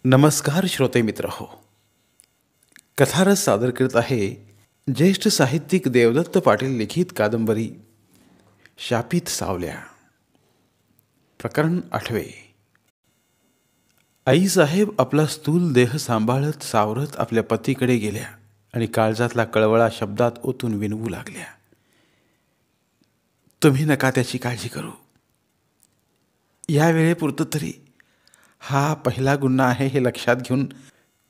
नमस्कार श्रोते मित्र हो. कथारस सादर करत आहे ज्येष्ठ साहित्यिक देवदत्त पाटील लिखित कादंबरी शापित सावल्या. प्रकरण 8. आईसाहेब आपला स्थूल देह सांभाळत सावरत आपल्या पतीकडे गेल्या आणि काळजातला कळवळा शब्दात ओतून विनवू लागल्या. तुम्ही नका त्याची काळजी करू. या वेळेपुरतं तरी हा पहिला गुन्हा आहे हे लक्षात घेऊन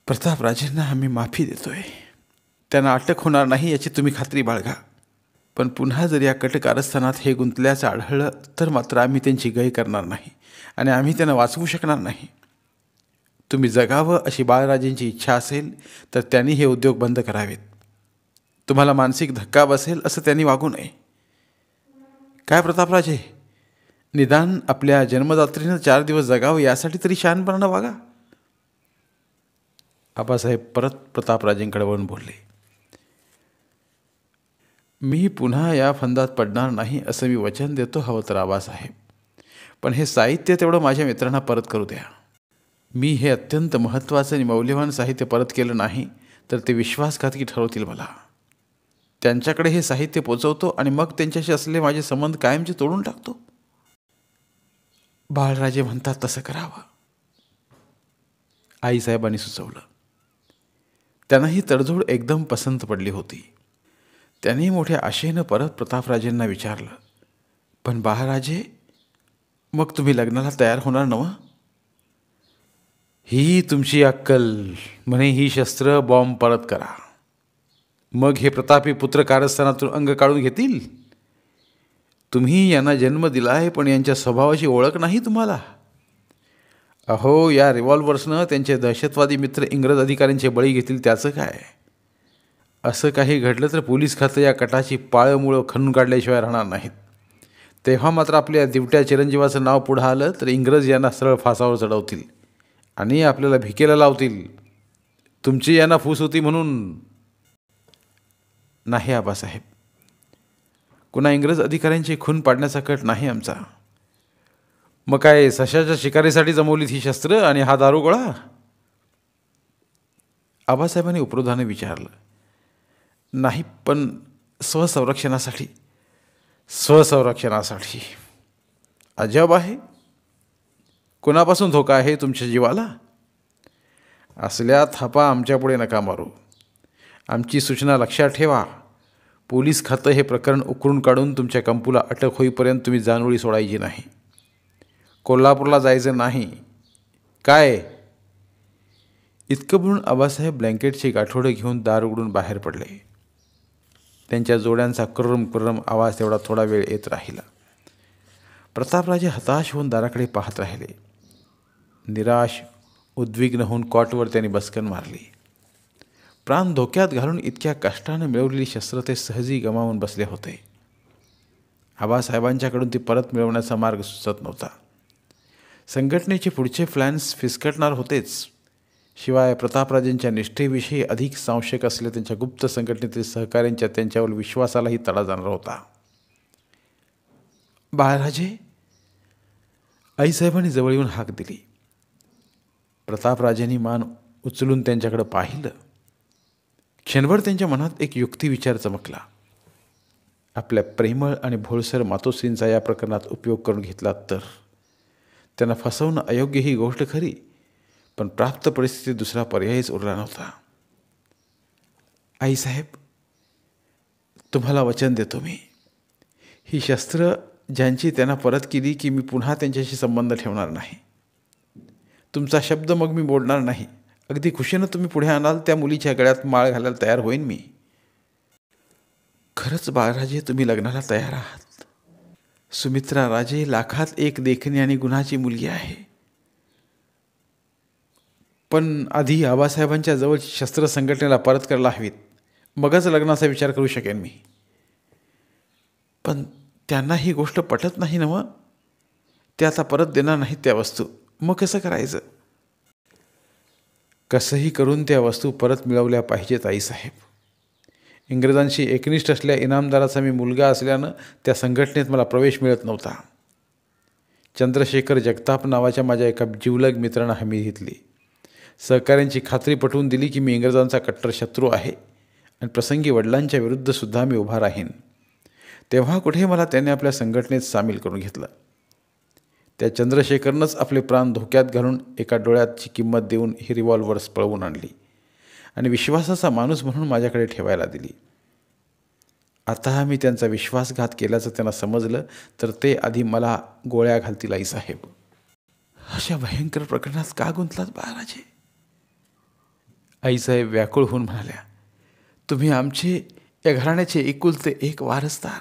प्रतापराजेंना आम्ही माफी देतोय. त्यांना अटक होणार नाही याची तुम्ही खात्री बाळगा. पण पुन्हा जर या कटकारस्थानात हे गुंतल्याचं आढळलं तर मात्र आम्ही त्यांची गय करणार नाही आणि आम्ही त्यांना वाचवू शकणार नाही. तुम्ही जगावं अशी बाळराजेंची इच्छा असेल तर त्यांनी हे उद्योग बंद करावेत. तुम्हाला मानसिक धक्का बसेल असं त्यांनी वागू नये. काय प्रतापराजे, निदान आपल्या जन्मदात्रीनं 4 दिवस जगावं यासाठी तरी शहाणपणानं वागा. आबासाहेब परत प्रतापराजेंकडे वळून बोलले. मी पुन्हा या फंदात पडणार नाही असं मी वचन देतो हवं तर आबासाहेब. पण हे साहित्य तेवढं माझ्या मित्रांना परत करू द्या. मी हे अत्यंत महत्त्वाचं आणि मौल्यवान साहित्य परत केलं नाही तर ते विश्वासघातकी ठरवतील मला. त्यांच्याकडे हे साहित्य पोचवतो आणि मग त्यांच्याशी असलेले माझे संबंध कायमचे तोडून टाकतो. बाळराजे म्हणतात तसं करावं, आईसाहेबांनी सुचवलं. त्यांना ही तडजोड एकदम पसंत पडली होती. त्यांनी मोठ्या आशेनं परत प्रतापराजेंना विचारलं, पण बाळराजे, मग तुम्ही लग्नाला तयार होणार नव्ह? ही तुमची अक्कल म्हणे ही शस्त्र बॉम्ब परत करा, मग हे प्रतापी पुत्र कारस्थानातून अंग काढून घेतील. तुम्ही यांना जन्म दिला आहे पण यांच्या स्वभावाची ओळख नाही तुम्हाला. अहो, या रिव्हॉल्वर्सनं त्यांचे दहशतवादी मित्र इंग्रज अधिकाऱ्यांचे बळी घेतील त्याचं काय? असं काही घडलं तर पोलीस खातं या कटाची पाळमुळं खणून काढल्याशिवाय राहणार नाहीत. तेव्हा मात्र आपल्या दिवट्या चिरंजीवाचं नाव पुढं आलं तर इंग्रज यांना सरळ फासावर चढवतील आणि आपल्याला भिकेला लावतील. तुमची यांना फूस होती म्हणून. नाही आबासाहेब, कुणा इंग्रज अधिकाऱ्यांची खून पाडण्याचा कट नाही आमचा. मग काय सशाच्या शिकारीसाठी जमवलीत ही शस्त्र आणि हा दारुगोळा? आबासाहेबांनी उपरोधाने विचारलं. नाही, पण स्वसंरक्षणासाठी. स्वसंरक्षणासाठी? अजब आहे. कुणापासून धोका आहे तुमच्या जीवाला? असल्या थापा आमच्यापुढे नका मारू. आमची सूचना लक्षात ठेवा. पोलीस खातं हे प्रकरण उकरून काढून तुमच्या कंपूला अटक होईपर्यंत तुम्ही जानोळी सोडायची नाही. कोल्हापूरला जायचं नाही. काय? इतकं म्हणून आबासाहेब ब्लँकेटची गाठोडं घेऊन दार उघडून बाहेर पडले. त्यांच्या जोड्यांचा कुर्रम कुर्रम आवाज तेवढा थोडा वेळ येत राहिला. प्रतापराजे हताश होऊन दाराकडे पाहत राहिले. निराश उद्विग्न होऊन कॉटवर त्यांनी बसकन मारली. प्राण धोक्यात घालून इतक्या कष्टानं मिळवलेली शस्त्र ते सहजी गमावून बसले होते. आबासाहेबांच्याकडून ती परत मिळवण्याचा मार्ग सुचत नव्हता. संघटनेचे पुढचे प्लॅन्स फिसकटणार होतेच. शिवाय प्रतापराजेंच्या निष्ठेविषयी अधिक संशयक असलेल्या त्यांच्या गुप्त संघटनेतील सहकाऱ्यांच्या त्यांच्यावर विश्वासालाही तडा जाणार होता. बाळराजे, आईसाहेबांनी जवळ येऊन हाक दिली. प्रतापराजेंनी मान उचलून त्यांच्याकडे पाहिलं. क्षणभर त्यांच्या मनात एक युक्तिविचार चमकला. आपल्या प्रेमळ आणि भोळसर मातोश्रींचा या प्रकरणात उपयोग करून घेतला तर त्यांना फसवणं अयोग्य ही गोष्ट खरी, पण प्राप्त परिस्थितीत दुसरा पर्यायच उरला नव्हता. आईसाहेब, तुम्हाला वचन देतो मी. ही शस्त्र ज्यांची त्यांना परत केली की मी पुन्हा त्यांच्याशी संबंध ठेवणार नाही. तुमचा शब्द मग मी मोडणार नाही. अगदी खुशीनं तुम्ही पुढे आणाल त्या मुलीच्या गळ्यात माळ घालायला तयार होईन मी. खरंच बाळराजे, तुम्ही लग्नाला तयार आहात? सुमित्रा राजे लाखात एक देखणी आणि गुणाची मुलगी आहे. पण आधी आबासाहेबांच्या जवळ शस्त्र संघटनेला परत करायला हवीत, मगच लग्नाचा विचार करू शकेन मी. पण त्यांना ही गोष्ट पटत नाही ना. मग ते आता परत देणार नाहीत त्या वस्तू. मग कसं करायचं? कसंही करून त्या वस्तू परत मिळवल्या पाहिजेत आईसाहेब. इंग्रजांशी एकनिष्ठ असलेल्या इनामदाराचा मी मुलगा असल्यानं त्या संघटनेत मला प्रवेश मिळत नव्हता. चंद्रशेखर जगताप नावाच्या माझ्या एका जिवलग मित्रानं हमी घेतली. सहकाऱ्यांची खात्री पटवून दिली की मी इंग्रजांचा कट्टर शत्रू आहे आणि प्रसंगी वडिलांच्या विरुद्धसुद्धा मी उभा राहीन. तेव्हा कुठे मला त्याने आपल्या संघटनेत सामील करून घेतलं. त्या चंद्रशेखरनंच आपले प्राण धोक्यात घालून एका डोळ्याची किंमत देऊन ही रिव्हॉल्वर्स पळवून आणली आणि विश्वासाचा माणूस म्हणून माझ्याकडे ठेवायला दिली. आता मी त्यांचा विश्वासघात केल्याचं त्यांना समजलं तर ते आधी मला गोळ्या घालतील. आईसाहेब, अशा भयंकर प्रकरणात का गुंतलात बाळराजे? आईसाहेब व्याकुळ होऊन म्हणाल्या, तुम्ही आमचे या घराण्याचे एकुलते एक वारसदार.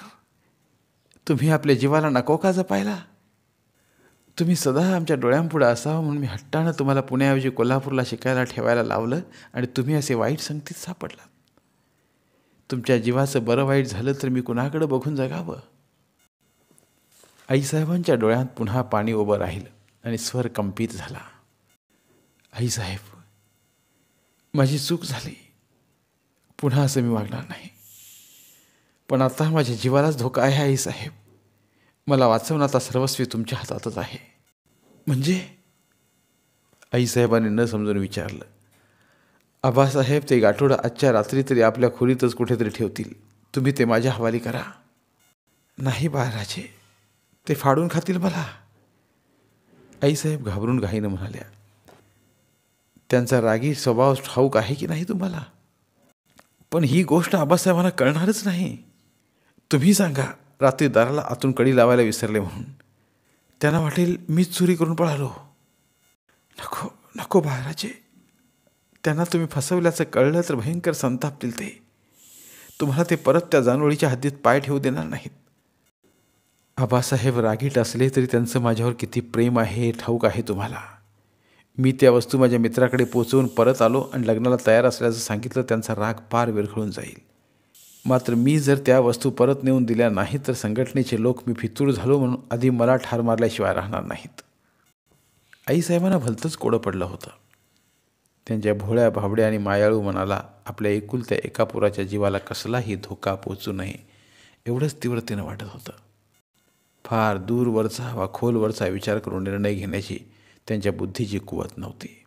तुम्ही आपल्या जीवाला नको का जपायला? तुम्ही सदा आमच्या डोळ्यांपुढं असावं म्हणून मी हट्टानं तुम्हाला पुण्याऐवजी कोल्हापूरला शिकायला ठेवायला लावलं आणि तुम्ही असे वाईट संगतीत सापडलात. तुमच्या जीवाचं बरं वाईट झालं तर मी कुणाकडं बघून जगावं? आईसाहेबांच्या डोळ्यात पुन्हा पाणी उभं राहिलं आणि स्वर कंपित झाला. आईसाहेब, माझी चूक झाली. पुन्हा असं मी वागणार नाही. पण आता माझ्या जीवालाच धोका आहे. आईसाहेब, मला वाचवणं आता सर्वस्वी तुमच्या हातातच आहे. म्हणजे? आईसाहेबांनी न समजून विचारलं. आबासाहेब, ते गाठोडं आजच्या रात्री तरी आपल्या खोलीतच कुठेतरी ठेवतील. तुम्ही ते माझ्या हवाली करा. नाही बाळराजे, ते फाडून खातील मला. आईसाहेब घाबरून घाईनं म्हणाल्या. त्यांचा रागी स्वभाव ठाऊक आहे की नाही तुम्हाला? पण ही गोष्ट आबासाहेबांना कळणारच नाही. तुम्ही सांगा, रात्री दाराला आतून कडी लावायला विसरले म्हणून. त्यांना वाटेल मीच चोरी करून पळालो. नको नको बाळराजे, त्यांना तुम्ही फसवल्याचं कळलं तर भयंकर संतापतील ते. तुम्हाला ते परत त्या जानोळीच्या हद्दीत पाय ठेवू देणार नाहीत. आबासाहेब रागीट असले तरी त्यांचं माझ्यावर किती प्रेम आहे ठाऊक आहे तुम्हाला. मी त्या वस्तू माझ्या मित्राकडे पोचवून परत आलो आणि लग्नाला तयार असल्याचं सांगितलं. त्यांचा राग पार विरघळून जाईल. मात्र मी जर त्या वस्तू परत नेऊन दिल्या नाहीत तर संघटनेचे लोक मी फितूर झालो म्हणून आधी मला ठार मारल्याशिवाय राहणार नाहीत. आईसाहेबांना भलतंच कोडं पडलं होतं. त्यांच्या भोळ्या भाबड्या आणि मायाळू मनाला आपल्या एकुलत्या एका पुराच्या जीवाला कसलाही धोका पोचू नये एवढंच तीव्रतेनं वाटत होतं. फार दूरवरचा वा खोलवरचा विचार करून निर्णय घेण्याची त्यांच्या बुद्धीची कुवत नव्हती.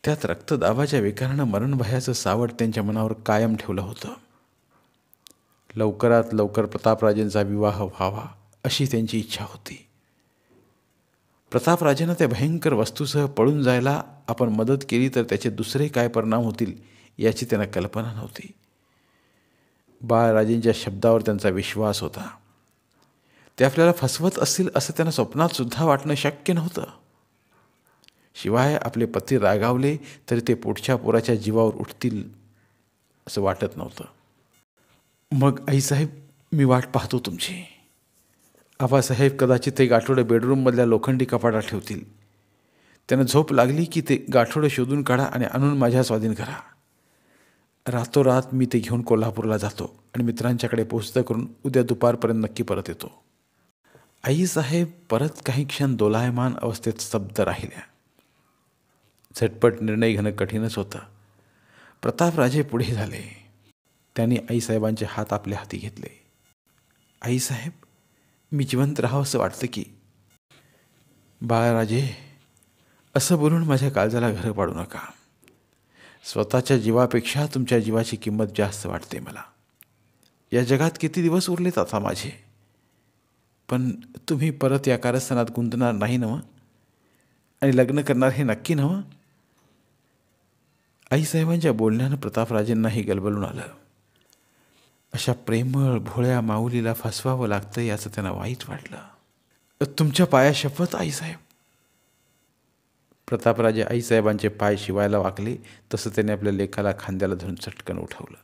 त्यात रक्तदाबाच्या विकारानं मरणभयाचं सावट त्यांच्या मनावर कायम ठेवलं होतं. लवकरात लवकर प्रतापराजेंचा विवाह व्हावा अशी त्यांची इच्छा होती. प्रतापराजेंना त्या भयंकर वस्तूसह पळून जायला आपण मदत केली तर त्याचे दुसरे काय परिणाम होतील याची त्यांना कल्पना नव्हती. बाळराजेंच्या शब्दावर त्यांचा विश्वास होता. ते आपल्याला फसवत असतील असं त्यांना स्वप्नात सुद्धा वाटणं शक्य नव्हतं. शिवाय आपले पती रागावले तरी ते पुढच्या पोराच्या जीवावर उठतील असं वाटत नव्हतं. मग आईसाहेब, मी वाट पाहतो तुमची. आबासाहेब कदाचित ते गाठोडं बेडरूममधल्या लोखंडी कपाटात ठेवतील. त्यांना झोप लागली की ते गाठोडं शोधून काढा आणि आणून माझ्या स्वाधीन करा. रातोरात मी ते घेऊन कोल्हापूरला जातो आणि मित्रांच्याकडे पोचतं करून उद्या दुपारपर्यंत नक्की परत येतो. आईसाहेब परत काही क्षण दोलायमान अवस्थेत स्तब्ध राहिल्या. झटपट निर्णय घेणं कठीणच होतं. प्रतापराजे पुढे झाले. त्यांनी आईसाहेबांचे हात आपल्या हाती घेतले. आईसाहेब, मी जिवंत राहावं असं वाटतं की. बाळराजे, असं बोलून माझ्या काळजाला घरं पाडू नका. स्वतःच्या जीवापेक्षा तुमच्या जीवाची किंमत जास्त वाटते मला. या जगात किती दिवस उरलेत आता माझे. पण तुम्ही परत या कारस्थानात गुंतणार नाही नव्ह? आणि लग्न करणार हे नक्की नव्ह? आईसाहेबांच्या बोलण्यानं प्रतापराजेंनाही गलबलून आलं. अशा प्रेमळ भोळ्या माऊलीला फसवावं लागतं याचं त्यांना वाईट वाटलं. तुमच्या पाया शपथ आईसाहेब. प्रतापराजे आईसाहेबांचे पाय शिवायला वाकले तसं त्याने आपल्या लेखाला खांद्याला धरून चटकन उठवलं.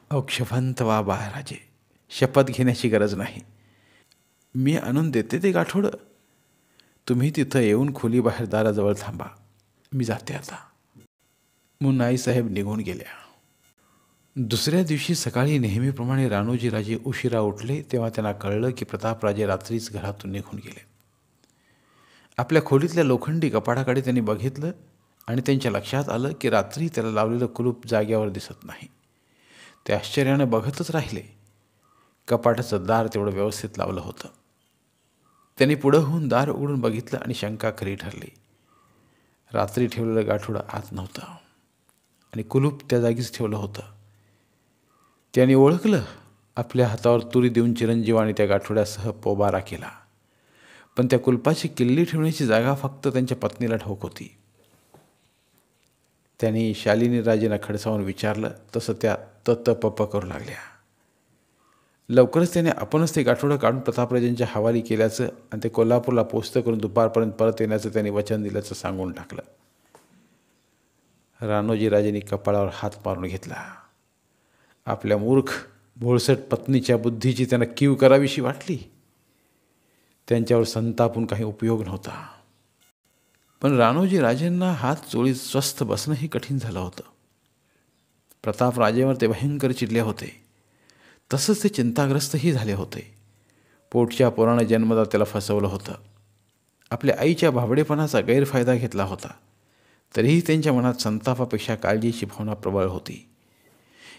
अक्षभंत वा बाळराजे, शपथ घेण्याची गरज नाही. मी आणून देते ते गाठोडं. तुम्ही तिथं येऊन खोलीबाहेर दाराजवळ थांबा. मी जाते आता. म्हणून आईसाहेब निघून गेल्या. दुसऱ्या दिवशी सकाळी नेहमीप्रमाणे राणोजीराजे उशिरा उठले तेव्हा त्यांना कळलं की प्रतापराजे रात्रीच घरातून निघून गेले. आपल्या खोलीतल्या लोखंडी कपाटाकडे त्यांनी बघितलं आणि त्यांच्या लक्षात आलं की रात्री त्याला लावलेलं कुलूप जाग्यावर दिसत नाही. ते आश्चर्यानं बघतच राहिले. कपाटाचं दार तेवढं व्यवस्थित लावलं होतं. त्यांनी पुढं होऊन दार उघडून बघितलं आणि शंका खरी ठरली. रात्री ठेवलेलं गाठोडं आत नव्हतं आणि कुलूप त्या जागीच ठेवलं होतं. त्याने ओळखलं. आपल्या हातावर तुरी देऊन चिरंजीवाने त्या गाठोड्यासह पोबारा केला. पण त्या कुलपाची किल्ली ठेवण्याची जागा फक्त त्यांच्या पत्नीला ठाऊक होती. त्यांनी शालिनी राजेंना खडसावून विचारलं तसं त्या तत्पप करू लागल्या. लवकरच त्याने आपणच ते गाठोडं काढून प्रतापराजांच्या हवाली केल्याचं आणि ते कोल्हापूरला पोस्त करून दुपारपर्यंत परत येण्याचं त्यांनी वचन दिल्याचं सांगून टाकलं. राणोजी राजेंनी कपाळावर हात मारून घेतला. आपल्या मूर्ख भोळसट पत्नीच्या बुद्धीची त्यांना कीव करावीशी वाटली. त्यांच्यावर संतापून काही उपयोग नव्हता. पण राणोजी राजेंना हात चोळीत स्वस्थ बसणंही कठीण झालं होतं. प्रतापराजेंवर ते भयंकर चिडले होते. तसंच ते चिंताग्रस्तही झाले होते. पोटच्या पोरानं जन्मदात्याला त्याला फसवलं होतं. आपल्या आईच्या भाबडेपणाचा गैरफायदा घेतला होता. तरीही त्यांच्या मनात संतापापेक्षा काळजीची भावना प्रबळ होती.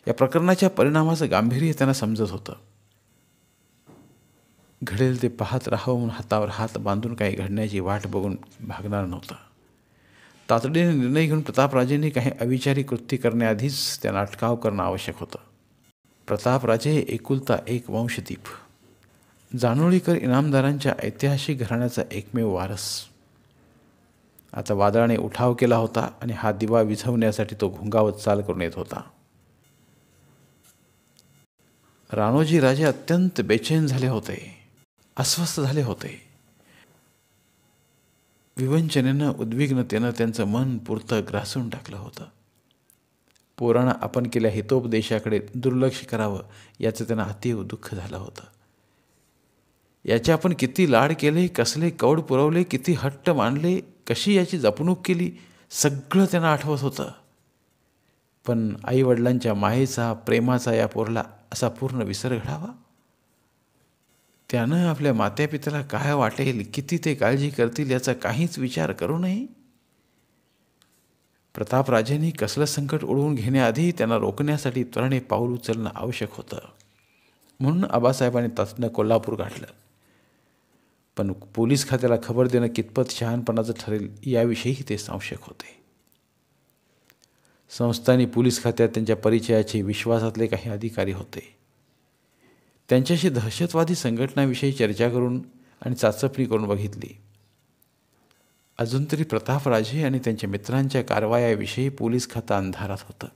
या प्रकरणाच्या परिणामाचं गांभीर्य त्यांना समजत होतं. घडेल ते पाहत राहावं म्हणून हातावर हात बांधून काही घडण्याची वाट बघून भागणार नव्हतं. तातडीने निर्णय घेऊन प्रतापराजेंनी काही अविचारी कृत्य करण्याआधीच त्यांना अटकाव करणं आवश्यक होतं. प्रतापराजे एकुलता एक वंशदीप, जानोळीकर इनामदारांच्या ऐतिहासिक घराण्याचा एकमेव वारस. आता वादळाने उठाव केला होता आणि हा दिवा विझवण्यासाठी तो घोंगावत चाल करून येत होता. राणोजी राजे अत्यंत बेचैन झाले होते, अस्वस्थ झाले होते. विवंचनेनं उद्विग्नतेनं त्यांचं मन पुरतं ग्रासून टाकलं होतं. पोरानं आपण केल्या हितोपदेशाकडे दुर्लक्ष करावं याचं त्यांना अतीव दुःख झालं होतं. याचे आपण किती लाड केले, कसले कौड पुरवले, किती हट्ट मानले, कशी याची जपणूक केली, सगळं त्यांना आठवत होतं. पण आईवडिलांच्या मायेचा प्रेमाचा या पोरला असा पूर्ण विसर घडावा. त्यानं आपल्या मात्यापित्याला काय वाटेल, किती ते काळजी करतील याचा काहीच विचार करू नये. प्रतापराजेंनी कसलं संकट ओढवून घेण्याआधी त्यांना रोखण्यासाठी त्वरेने पाऊल उचलणं आवश्यक होतं. म्हणून आबासाहेबांनी तातडीनं कोल्हापूर गाठलं. पण पोलीस खात्याला खबर देणं कितपत शहाणपणाचं ठरेल याविषयीही ते संशयक होते. संस्थानी पोलीस खात्यात त्यांच्या परिचयाचे विश्वासातले काही अधिकारी होते. त्यांच्याशी दहशतवादी संघटनाविषयी चर्चा करून आणि चाचपणी करून बघितली. अजून तरी प्रतापराजे आणि त्यांच्या मित्रांच्या कारवायाविषयी पोलीस खातं अंधारात होतं.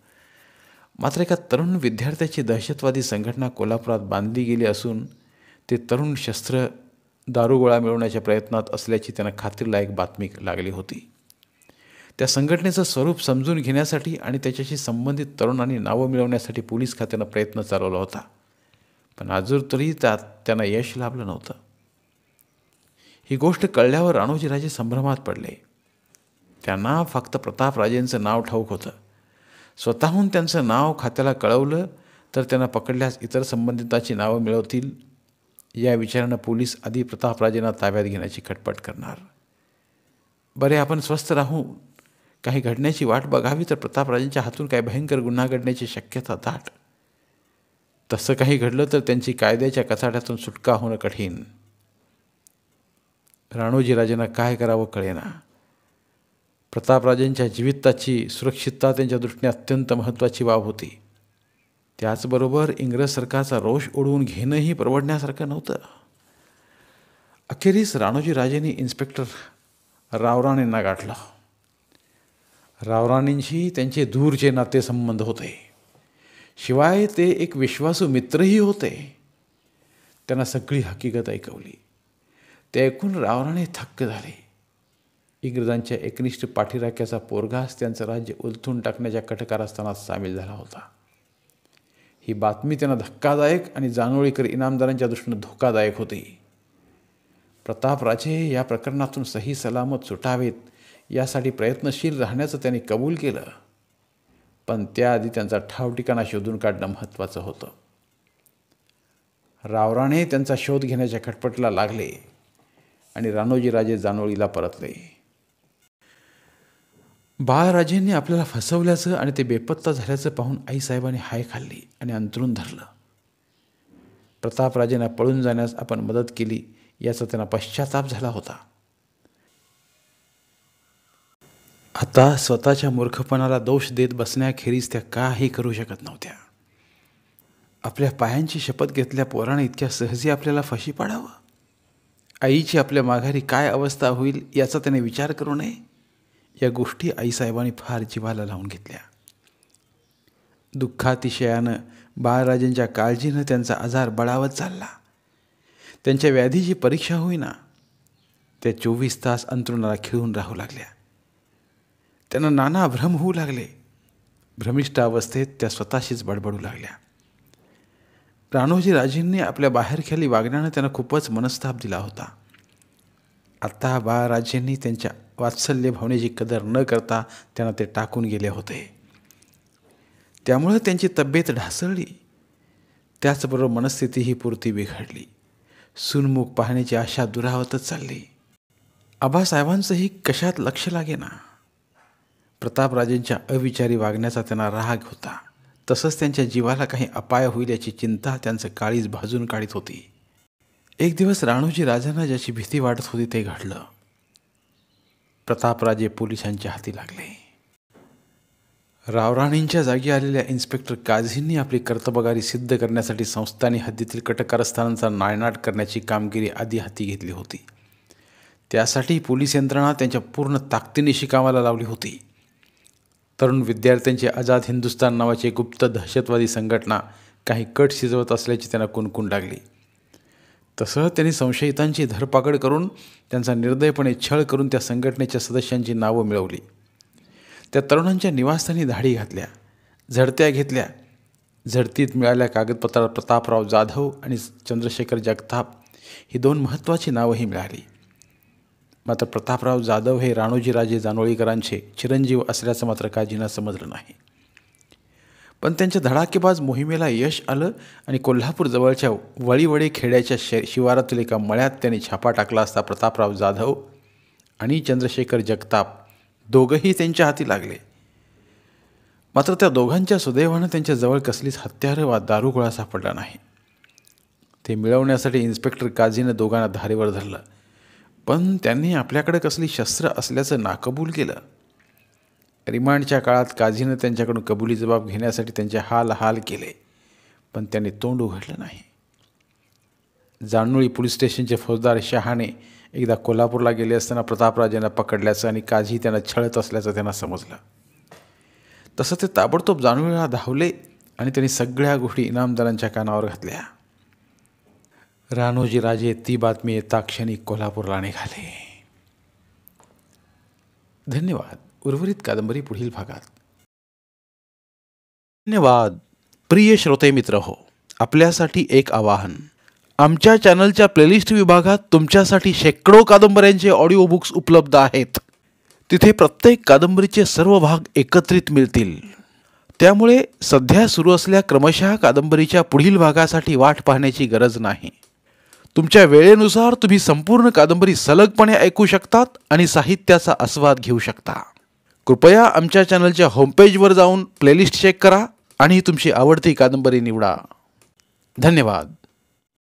मात्र एका तरुण विद्यार्थ्याची दहशतवादी संघटना कोल्हापुरात बांधली गेली असून ते तरुण शस्त्र दारुगोळा मिळवण्याच्या प्रयत्नात असल्याची त्यांना खात्रीलायक बातमी लागली होती. त्या संघटनेचं स्वरूप समजून घेण्यासाठी आणि त्याच्याशी संबंधित तरुणांनी नावं मिळवण्यासाठी पोलीस खात्यानं प्रयत्न चालवला होता. पण अजून तरी त्यात त्यांना यश लाभलं नव्हतं. ही गोष्ट कळल्यावर राणोजीराजे संभ्रमात पडले. त्यांना फक्त प्रतापराजेंचं नाव ठाऊक होतं. स्वतःहून त्यांचं नाव खात्याला कळवलं तर त्यांना पकडल्यास इतर संबंधितांची नावं मिळवतील या विचारानं पोलीस आधी प्रतापराजेंना ताब्यात घेण्याची खटपट करणार. बरे, आपण स्वस्थ राहू काही घडण्याची वाट बघावी तर प्रतापराजेंच्या हातून काही भयंकर गुन्हा घडण्याची शक्यता दाट. तसं काही घडलं तर त्यांची कायद्याच्या कचाट्यातून सुटका होणं कठीण. राणोजीराजेंना काय करावं कळेना. प्रतापराजेंच्या जीविताची सुरक्षितता त्यांच्या दृष्टीने अत्यंत महत्त्वाची बाब होती. त्याचबरोबर इंग्रज सरकारचा रोष ओढवून घेणंही परवडण्यासारखं नव्हतं. अखेरीस राणोजीराजेंनी इन्स्पेक्टर रावराणेंना गाठलं. रावराणेंशी त्यांचे दूरचे नातेसंबंध होते. शिवाय ते एक विश्वासू मित्रही होते. त्यांना सगळी हकीकत ऐकवली. ते ऐकून रावराणे थक्क झाले. इंग्रजांच्या एकनिष्ठ पाठीराख्याचा पोरगाच त्यांचं राज्य उलथून टाकण्याच्या कटकारस्थानात सामील झाला होता. ही बातमी त्यांना धक्कादायक आणि जानोळीकर इनामदारांच्या दृष्टीनं धोकादायक होती. प्रतापराजे या प्रकरणातून सही सलामत सुटावेत यासाठी प्रयत्नशील राहण्याचं त्यांनी कबूल केलं. पण त्याआधी त्यांचा ठाव ठिकाणा शोधून काढणं महत्त्वाचं होतं. रावराणे त्यांचा शोध घेण्याच्या खटपटीला लागले आणि राणोजीराजे जानोळीला परतले. बाळराजेंनी आपल्याला फसवल्याचं आणि ते बेपत्ता झाल्याचं पाहून आईसाहेबांनी हाय खाल्ली आणि अंथरूण धरलं. प्रतापराजेंना पळून जाण्यास आपण मदत केली याचा त्यांना पश्चाताप झाला होता. आता स्वतःच्या मूर्खपणाला दोष देत बसण्याखेरीज त्या काही करू शकत नव्हत्या. आपल्या पायांची शपथ घेतल्या पोराने इतक्या सहजी आपल्याला फाशी पाडावं. आईची आपल्या माघारी काय अवस्था होईल याचा त्याने विचार करू नये. या गोष्टी आईसाहेबांनी फार जीवाला लावून घेतल्या. दुःखातिशयानं बाळराजेंच्या काळजीनं त्यांचा आजार बळावत चालला. त्यांच्या व्याधीची परीक्षा होईना. त्या 24 तास अंथरुणाला खिळून राहू लागल्या. त्यांना नाना भ्रम होऊ लागले. भ्रमिष्ठ अवस्थेत त्या स्वतःशीच बडबडू लागल्या. राणोजी राजेंनी आपल्या बाहेरखेली वागण्यानं त्यांना खूपच मनस्ताप दिला होता. आता बाळराजेंनी त्यांच्या वात्सल्य भावनेची कदर न करता त्यांना ते टाकून गेले होते. त्यामुळे त्यांची तब्येत ढासळली. त्याचबरोबर मनस्थितीही पुरती बिघडली. सूनमुख पाहण्याची आशा दुरावतच चालली. आबासाहेबांचंही कशात लक्ष लागेना. प्रतापराजेंच्या अविचारी वागण्याचा त्यांना राग होता. तसंच त्यांच्या जीवाला काही अपाय होईल याची चिंता त्यांचं काळीज भाजून काढीत होती. एक दिवस राणोजी राजांना ज्याची भीती वाटत होती ते घडलं. प्रतापराजे पोलिसांच्या हाती लागले. रावराणींच्या जागी आलेल्या इन्स्पेक्टर काझींनी आपली कर्तबगारी सिद्ध करण्यासाठी संस्थानी हद्दीतील कटकारस्थानांचा नायनाट करण्याची कामगिरी आधी हाती घेतली होती. त्यासाठी पोलीस यंत्रणा त्यांच्या पूर्ण ताकदीनिशी कामाला लावली होती. तरुण विद्यार्थ्यांची आझाद हिंदुस्तान नावाची गुप्त दहशतवादी संघटना काही कट शिजवत असल्याची त्यांना कुणकुण लागली. तसं त्यांनी संशयितांची धरपकड करून त्यांचा निर्दयपणे छळ करून त्या संघटनेच्या सदस्यांची नावं मिळवली. त्या तरुणांच्या निवासस्थानी धाडी घातल्या, झडत्या घेतल्या. झडतीत मिळाल्या कागदपत्रात प्रतापराव जाधव आणि चंद्रशेखर जगताप ही 2 महत्त्वाची नावंही मिळाली. मात्र प्रतापराव जाधव हे राणोजीराजे जानोळीकरांचे चिरंजीव असल्याचं मात्र काजींना समजलं नाही. पण त्यांच्या धडाकेबाज मोहिमेला यश आलं आणि कोल्हापूर जवळच्या वळीवडे खेड्याच्या शिवारातील एका मळ्यात त्यांनी छापा टाकला असता प्रतापराव जाधव आणि चंद्रशेखर जगताप दोघंही त्यांच्या हाती लागले. मात्र त्या दोघांच्या सुदैवानं त्यांच्याजवळ कसलीच हत्यारं वा दारुगोळा सापडला नाही. ते मिळवण्यासाठी इन्स्पेक्टर काझीनं दोघांना धारेवर धरलं. पण त्यांनी आपल्याकडे कसली शस्त्र असल्याचं नाकबूल केलं. रिमांडच्या काळात काझीनं त्यांच्याकडून कबुली जबाब घेण्यासाठी त्यांचे हाल केले. पण त्यांनी तोंड उघडलं नाही. जानोळी पोलीस स्टेशनचे फौजदार शहाणे एकदा कोल्हापूरला गेले असताना प्रतापराजांना पकडल्याचं आणि काझी त्यांना छळत असल्याचं त्यांना समजलं. तसं ते ताबडतोब जानोळीला धावले आणि त्यांनी सगळ्या गोष्टी इनामदारांच्या कानावर घातल्या. राणोजी राजे ती बातमी येता क्षणी कोल्हापूरला निघाले. धन्यवाद. उर्वरित कादंबरी पुढील भागात. धन्यवाद. प्रिय श्रोते मित्र हो, आपल्यासाठी एक आवाहन. आमच्या चॅनलच्या प्लेलिस्ट विभागात तुमच्यासाठी शेकडो कादंबऱ्यांचे ऑडिओ बुक्स उपलब्ध आहेत. तिथे प्रत्येक कादंबरीचे सर्व भाग एकत्रित मिळतील. त्यामुळे सध्या सुरू असलेल्या क्रमशः कादंबरीच्या पुढील भागासाठी वाट पाहण्याची गरज नाही. तुमच्या वेळेनुसार तुम्ही संपूर्ण कादंबरी सलगपणे ऐकू शकतात आणि साहित्याचा आस्वाद घेऊ शकता. कृपया आमच्या चॅनलच्या होमपेजवर जाऊन प्लेलिस्ट चेक करा आणि तुमची आवडती कादंबरी निवडा. धन्यवाद.